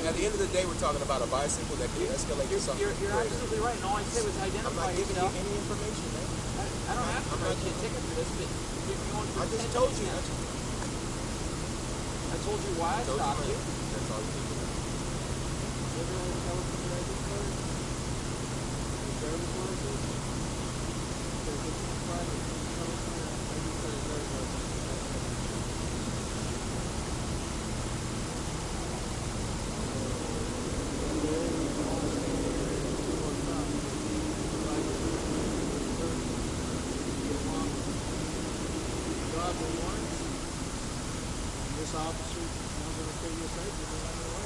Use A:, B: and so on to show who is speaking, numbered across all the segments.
A: At the end of the day, we're talking about a bicycle that could escalate to something
B: You're
A: greater.
B: absolutely right, and all I said was identify
A: I'm not giving you
B: yourself.
A: any information, man.
B: I don't have to write you a ticket for this, but you're going for
A: I just
B: 10
A: told
B: minutes
A: you.
B: now. I told you why I stopped you.
A: That's all you need to know.
C: This officer, I'm going to pay you a safety, but I'm going to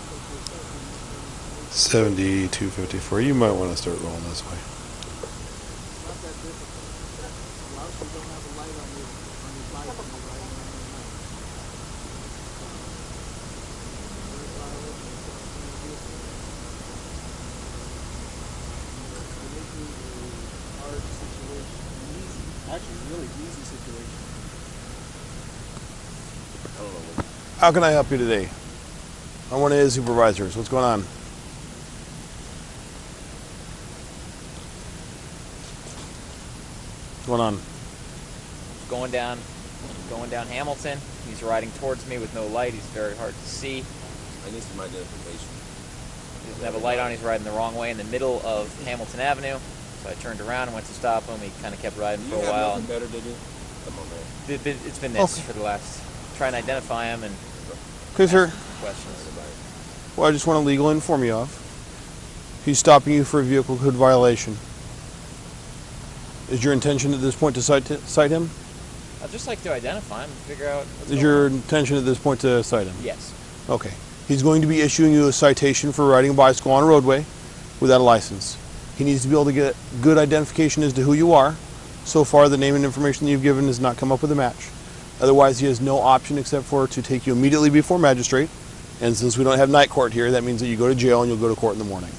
C: take your safety.
D: 7254. You might want to start rolling this way.
C: It's not that difficult. You obviously don't have a light on your bike when you're riding around at night. You're a violation of the vehicle. You're making a hard situation an easy, actually really easy situation. I don't know.
D: How can I help you today? I'm one of his supervisors. What's going on? What's going on?
B: Going down Hamilton. He's riding towards me with no light. He's very hard to see.
A: I need some identification.
B: He doesn't have a light on. He's riding the wrong way in the middle of Hamilton Avenue. So I turned around and went to stop him. He kind of kept riding for a while.
A: You have nothing better to do? Come on, man.
B: It's been this for the last. Try and identify him and
D: Okay, sir.
B: questions.
D: Well, I just want to legally inform you of. He's stopping you for a vehicle code violation. Is your intention at this point to cite him?
B: I'd just like to identify him and figure out what's
D: Is
B: going
D: your
B: on.
D: intention at this point to cite him?
B: Yes.
D: Okay. He's going to be issuing you a citation for riding a bicycle on a roadway without a license. He needs to be able to get good identification as to who you are. So far, the name and information that you've given has not come up with a match. Otherwise, he has no option except for to take you immediately before magistrate. And since we don't have night court here, that means that you go to jail and you'll go to court in the morning.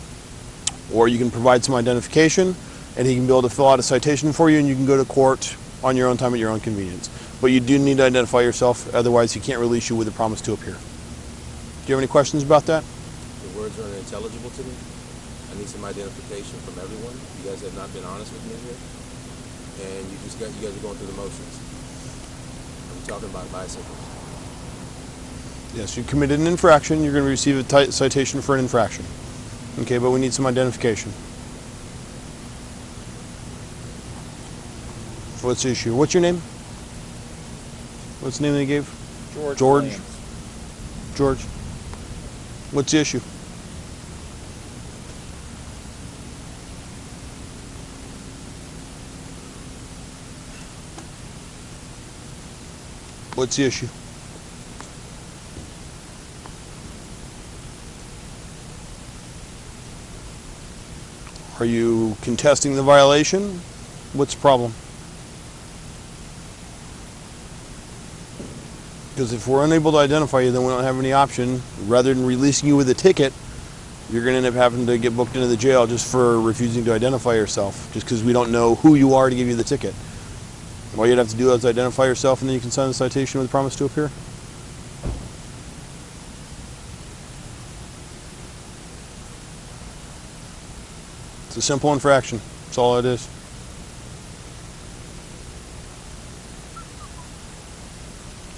D: Or you can provide some identification and he can be able to fill out a citation for you and you can go to court on your own time at your own convenience. But you do need to identify yourself, otherwise he can't release you with a promise to appear. Do you have any questions about that?
A: The words are unintelligible to me. I need some identification from everyone. You guys have not been honest with me here. And you guys are going through the motions. I'm talking about bicycles.
D: Yes, you committed an infraction. You're going to receive a citation for an infraction. Okay, but we need some identification. What's the issue? What's your name? What's the name they gave?
B: George.
D: George.
B: Williams.
D: George. What's the issue? What's the issue? Are you contesting the violation? What's the problem? Because if we're unable to identify you, then we don't have any option. Rather than releasing you with a ticket, you're going to end up having to get booked into the jail just for refusing to identify yourself, just because we don't know who you are to give you the ticket. All you'd have to do is identify yourself, and then you can sign the citation with a promise to appear. It's a simple infraction. That's all it is.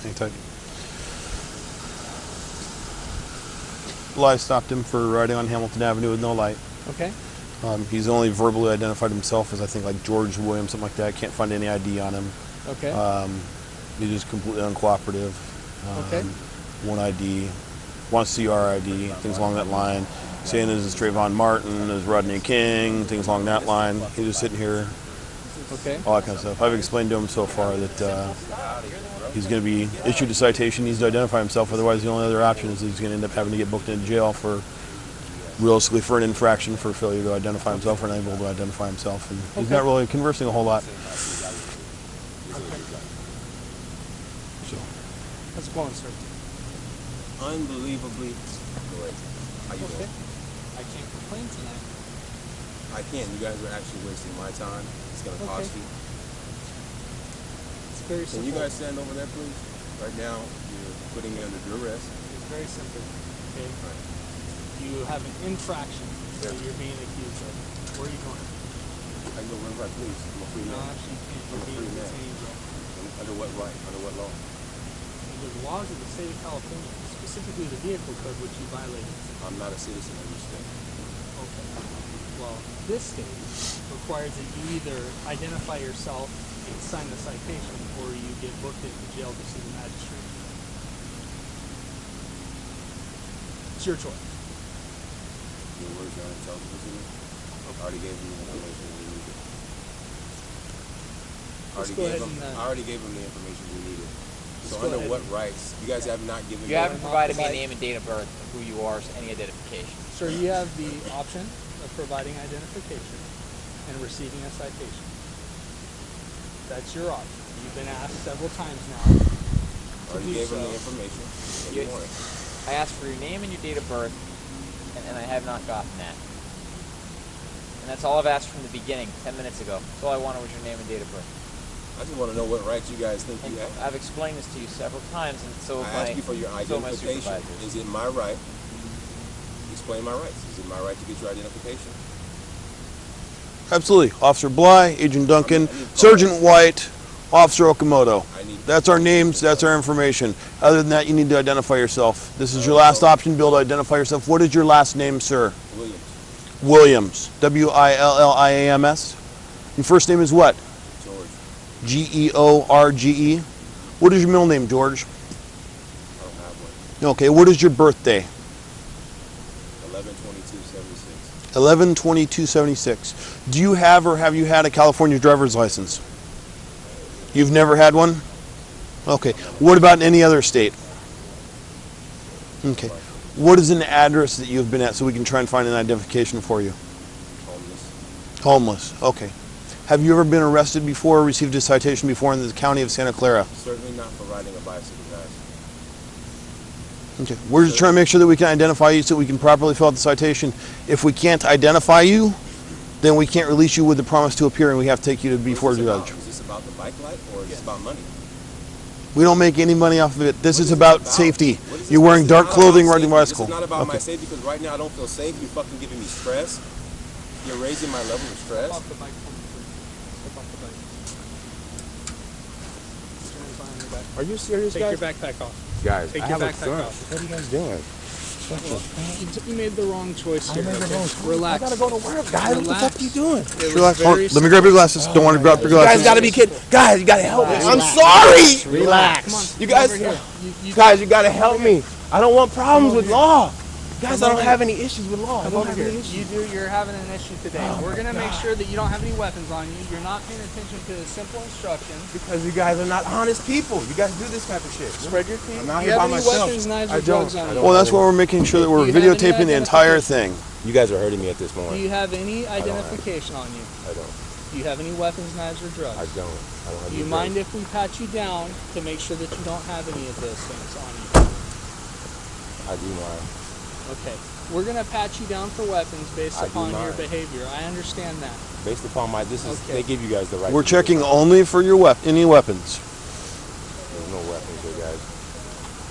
D: Hang tight. Well, I stopped him for riding on Hamilton Avenue with no light.
B: Okay.
D: He's only verbally identified himself as, I think, like George Williams, something like that. Can't find any ID on him.
B: Okay.
D: He's just completely uncooperative.
B: Okay.
D: One ID, wants to see our ID, things along that line. Saying this is Trayvon Martin, is Rodney King, things along that line. He's just sitting here,
B: Okay.
D: all that kind of stuff. I've explained to him so far that he's going to be issued a citation. He needs to identify himself. Otherwise, the only other option is he's going to end up having to get booked into jail for, realistically, for an infraction for failure to identify himself or unable to identify himself. And he's not really conversing a whole lot. So,
C: How's it going, sir?
A: Unbelievably great. How you doing?
C: I can't complain tonight.
A: I can't. You guys are actually wasting my time. It's going to cost you.
C: It's very
A: Can
C: simple.
A: you guys stand over there, please? Right now, you're putting me under duress.
C: It's very simple. okay? You have an infraction that
A: Yeah.
C: you're being accused of. Where are you going?
A: I can go run right, please. I'm a free
C: No,
A: man.
C: actually, you can't.
A: I'm
C: You're
A: a
C: being
A: free man.
C: detained, bro.
A: Under what right? Under what law?
C: The laws of the state of California, specifically the vehicle code, which you violated.
A: I'm not a citizen of your state.
C: Okay. Well, this state requires that you either identify yourself and sign the citation, or you get booked into jail to see the magistrate. It's your choice.
A: Your words are unintelligible to me. I already gave him the information we needed. I already gave him the information we needed. So
C: go
A: under
C: ahead
A: what
C: and-
A: rights? You guys have not given me.
B: You haven't provided me a
C: provide-
B: name and date of birth of who you are, so any identification.
C: Sir, you have the option of providing identification and receiving a citation. That's your option. You've been asked several times now
A: I
C: to
A: already
C: do
A: gave him
C: so.
A: the information. What do
B: You-
A: you want?
B: I asked for your name and your date of birth, and I have not gotten that. And that's all I've asked from the beginning, 10 minutes ago. That's all I wanted was your name and date of birth.
A: I just want to know what rights you guys think
B: And
A: you have.
B: I've explained this to you several times, and so have
A: I asked you for your
B: so have my
A: identification.
B: supervisors.
A: Is it my right? Explain my rights. Is it my right to get your identification?
D: Absolutely. Officer Bly, Agent Duncan, Sergeant White, Officer Okamoto. That's our names, that's our information. Other than that, you need to identify yourself. This is your last option to be able to identify yourself. What is your last name, sir?
A: Williams.
D: Williams. Williams. Your first name is what?
A: George.
D: George. What is your middle name, George?
A: I don't have one.
D: Okay, what is your birthday?
A: 11/22/76.
D: 11/22/76. Do you have or have you had a California driver's license? You've never had one? Okay. What about in any other state? Okay. What is an address that you've been at so we can try and find an identification for you?
A: Homeless.
D: Homeless. Okay. Have you ever been arrested before or received a citation before in the county of Santa Clara?
A: Certainly not for riding a bicycle, guys.
D: Okay. We're just trying to make sure that we can identify you so we can properly fill out the citation. If we can't identify you, then we can't release you with the promise to appear and we have to take you to before
A: What is this
D: judge.
A: about? Is this about the bike light or is this about money?
D: We don't make any money off of it. This
A: What
D: is
A: it
D: about safety.
A: What is this-
D: You're wearing
A: this is
D: dark
A: not
D: clothing
A: about
D: riding a
A: safety.
D: bicycle.
A: This is not about my
D: Okay.
A: safety because right now I don't feel safe. You're fucking giving me stress. You're raising my level of stress.
C: Step off the bike for me, please. Step off the bike. Put your hands behind your back.
A: Are you serious,
C: Take your backpack off.
A: Guys,
C: Take your backpack off.
A: What are you guys doing?
C: You made the wrong choice here. Okay? Relax.
A: I gotta go to work, guys. What the fuck are you doing?
C: It was
D: Relax. Hold on.
C: very
D: Let me grab your glasses. Don't want to drop your
A: You guys
D: glasses.
A: gotta be kidding. Guys, you gotta help me. I'm
C: Relax.
A: sorry.
C: Relax. Come on.
A: You
C: come
A: guys,
C: over here. You
A: guys, you gotta help me. I don't want problems with law. Guys,
C: Come
A: I don't
C: over
A: have any issues with law. I
C: Come
A: don't
C: over
A: have
C: here.
A: any issues.
C: You're having an issue today. We're gonna make sure that you don't have any weapons on you. You're not paying attention to simple instructions.
A: Because you guys are not honest people. You guys do this type of shit.
C: Spread your feet.
A: I'm out
C: Do
A: here
C: you have
A: by
C: any
A: myself.
C: weapons, knives,
A: I
C: or drugs
A: don't.
C: on
A: I
C: you?
A: don't.
D: Well, that's why we're making sure that we're
C: Do you have any
D: videotaping the entire thing.
A: You guys are hurting me at this
C: Do
A: moment.
C: you have any
A: don't have-
C: identification on you?
A: I don't.
C: Do you have any weapons, knives, or drugs?
A: I don't. I don't have
C: Do you
A: any
C: mind
A: drugs.
C: if we pat you down to make sure that you don't have any of those things on you?
A: I do mind.
C: Okay. We're going to pat you down for weapons based
A: I do
C: upon your
A: mind.
C: behavior. I understand that.
A: Based upon my, this is,
C: Okay.
A: they give you guys the right.
D: We're
A: to do
D: checking
A: this.
D: only for your any weapons.
A: There's no weapons here, guys.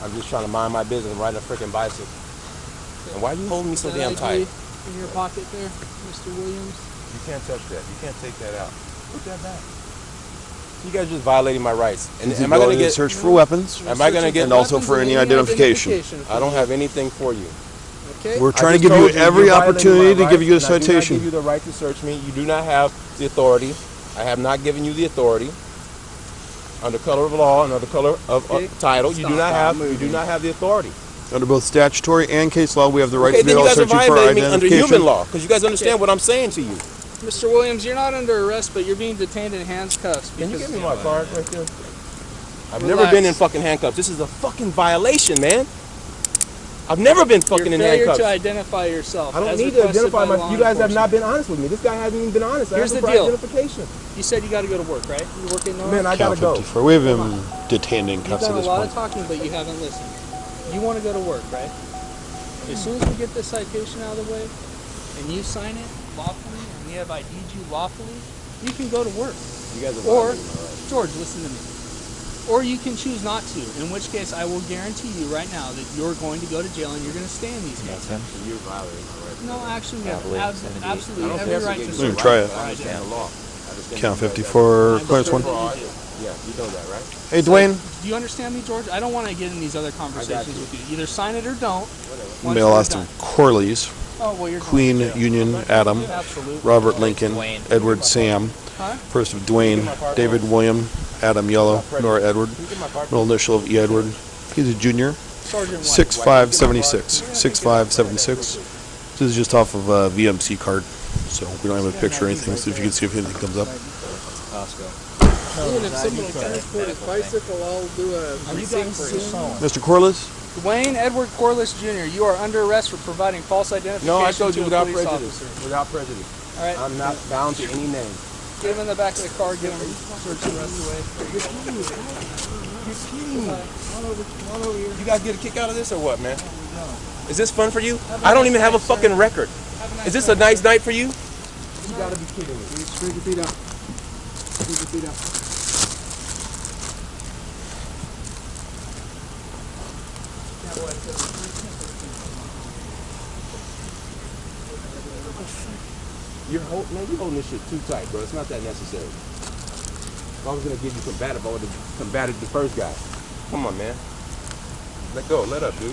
A: I'm just trying to mind my business and ride a freaking bicycle. And why are you holding me so
C: Is that
A: damn
C: ID
A: tight?
C: in your pocket there, Mr. Williams?
A: You can't touch that. You can't take that out. Put that back. You guys are just violating my rights. And
D: Is the
A: am I gonna
D: ability to
A: get?
D: search for weapons?
A: Am I gonna get?
D: And also for any identification.
A: I don't have anything for you.
C: Okay.
D: We're
A: I
D: trying to
A: just
D: give you
A: told
D: every
A: you're violating
D: opportunity
A: my
D: to give you a
A: rights, and I do not
D: citation.
A: give you the right to search me. You do not have the authority. I have not given you the authority. Under color of law and under color of
C: Okay.
A: title, you do
C: Stop.
A: not have.
C: Stop
A: You do not have the authority.
D: Under both statutory and case law, we have the right
A: Okay,
D: to be
A: then
D: able
A: you
D: to
A: guys are
D: search you for
A: violating me under
D: identification.
A: human law because you guys understand what I'm saying to you.
C: Mr. Williams, you're not under arrest, but you're being detained in handcuffs.
A: Can you
C: because-
A: give me my card right there? I've
C: Relax.
A: never been in fucking handcuffs. This is a fucking violation, man. I've never been fucking
C: Your
A: in
C: failure
A: handcuffs.
C: to identify yourself.
A: I don't
C: as
A: need to
C: requested
A: identify
C: by law
A: myself. You guys have not
C: enforcement.
A: been honest with me. This guy hasn't even been honest.
C: Here's
A: I
C: the
A: asked
C: deal.
A: for identification.
C: You said you got to go to work, right? You work at no.
A: Man, I gotta
D: Count
A: go.
D: 54. We have him detained in
C: You've
D: cuffs at
C: done a
D: this
C: lot
D: point.
C: of talking, but you haven't listened. You want to go to work, right? As soon as we get this citation out of the way, and you sign it lawfully, and we have ID'd you lawfully, you can go to work.
A: You guys are
C: Or,
A: violating my rights.
C: George, listen to me. Or you can choose not to, in which case I will guarantee you right now that you're going to go to jail and you're going to stay in these cases.
A: You're violating my right.
C: No, actually, we have
B: Probably
C: absolutely
A: I don't
C: every right
A: investigate
C: to
A: your
D: Let me try
A: right,
D: it.
A: but I understand the law. I understand
D: Count
A: you
D: 50
A: guys
D: for
A: have-
D: clearance one.
A: Yeah, you know that, right?
D: Hey, Dwayne,
C: Do you understand me, George? I don't want to get in these other conversations
A: you.
C: with you. Either sign it or don't.
A: Whatever.
C: Once
D: male
C: we're
D: last
C: done.
D: of Corley's,
C: Oh, well, you're
D: Queen
C: going to jail.
D: Union Adam,
C: Absolutely.
D: Robert Lincoln,
B: Dwayne.
D: Edward Sam,
C: Huh?
D: first of Dwayne, David William, Adam Yellow, Nora Edward,
A: Can you get my card?
D: middle initial of E. Edward. He's a junior.
C: Sergeant White.
D: 6576. 6576. This is just off of a VMC card, so we don't have a picture or anything. So if you can see if anything comes up.
B: Costco.
E: Even if someone will transport his bicycle, I'll do a receipt for him.
D: Mr. Corliss,
C: Dwayne Edward Corliss Jr., you are under arrest for providing false identification
A: No, I told you
C: to a
A: without
C: police
A: prejudice.
C: officer.
A: Without prejudice.
C: All right,
A: I'm not bound to any name.
C: get him in the back of the car, get him search and arrest away.
A: You guys get a kick out of this or what, man? Is this fun for you? I don't even have a fucking record. Is this a nice night for you? You gotta be kidding me.
E: Spread your feet out. Spread your feet out.
A: You're holding this shit too tight, bro. It's not that necessary. If I was gonna give you combative, I would have combated the first guy. Come on, man. Let go. Let up, dude.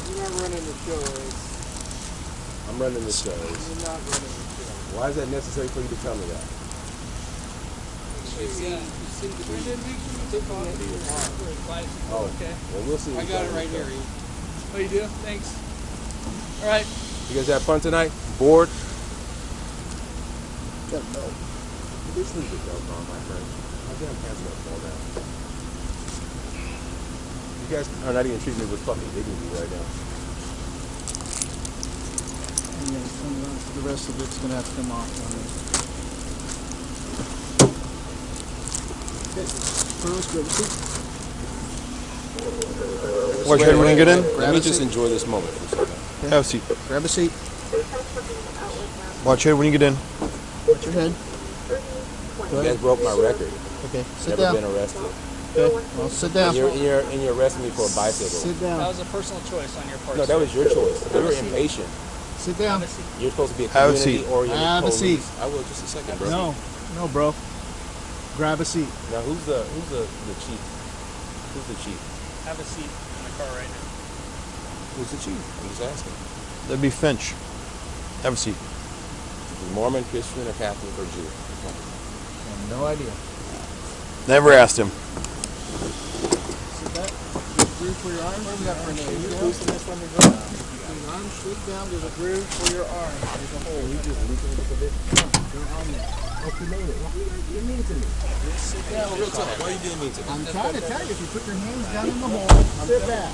E: You're not running the show, Ace.
A: I'm running this show.
E: You're not running the show.
A: Why is that necessary for you to tell me that?
E: You see the
A: Oh,
C: Okay.
A: well, we'll see.
E: I got it right here.
C: Oh, you do? Thanks. All right.
A: You guys have fun tonight? Bored?
E: No.
A: This is a joke on my friend. My damn pants are gonna fall down. You guys are not even treating me with fucking dignity right now.
E: The rest of it's gonna have to come off.
D: watch your head when you get in.
A: Let me just enjoy this moment for a second.
D: Have a seat.
E: Grab a seat.
D: Watch your head when you get in.
E: Watch your head.
A: You guys broke my record.
E: Okay. Sit
A: Never
E: down.
A: been arrested.
E: Okay. Well, sit down.
A: And you're arresting me for a bicycle.
E: Sit
C: That
E: down.
C: was a personal choice on your part.
A: No, that was your choice. You were impatient.
E: Sit down.
A: You're supposed to be a
D: Have a seat.
A: community-oriented
E: Have a
A: police.
E: seat.
A: I will just a second, bro.
E: No, bro. Grab a seat.
A: Now who's the chief? Who's the chief?
C: Have a seat in the car right now.
A: Who's the chief? I'm just asking.
D: That'd be Finch. Have a seat.
A: Mormon, Christian, or Catholic, or Jew?
E: No idea.
D: Never asked him.
E: Sit back. Groove for your arm. What do we got for a name? Your arm slip down. There's a groove for your arm. There's a hole.
A: You just leaking a bit.
E: Your arm there.
A: Oh, you made it. Why you mean to me?
E: Sit down.
A: Real talk. Why you being mean to me?
E: I'm trying to tell you, if you put your hands down in the hole, sit back.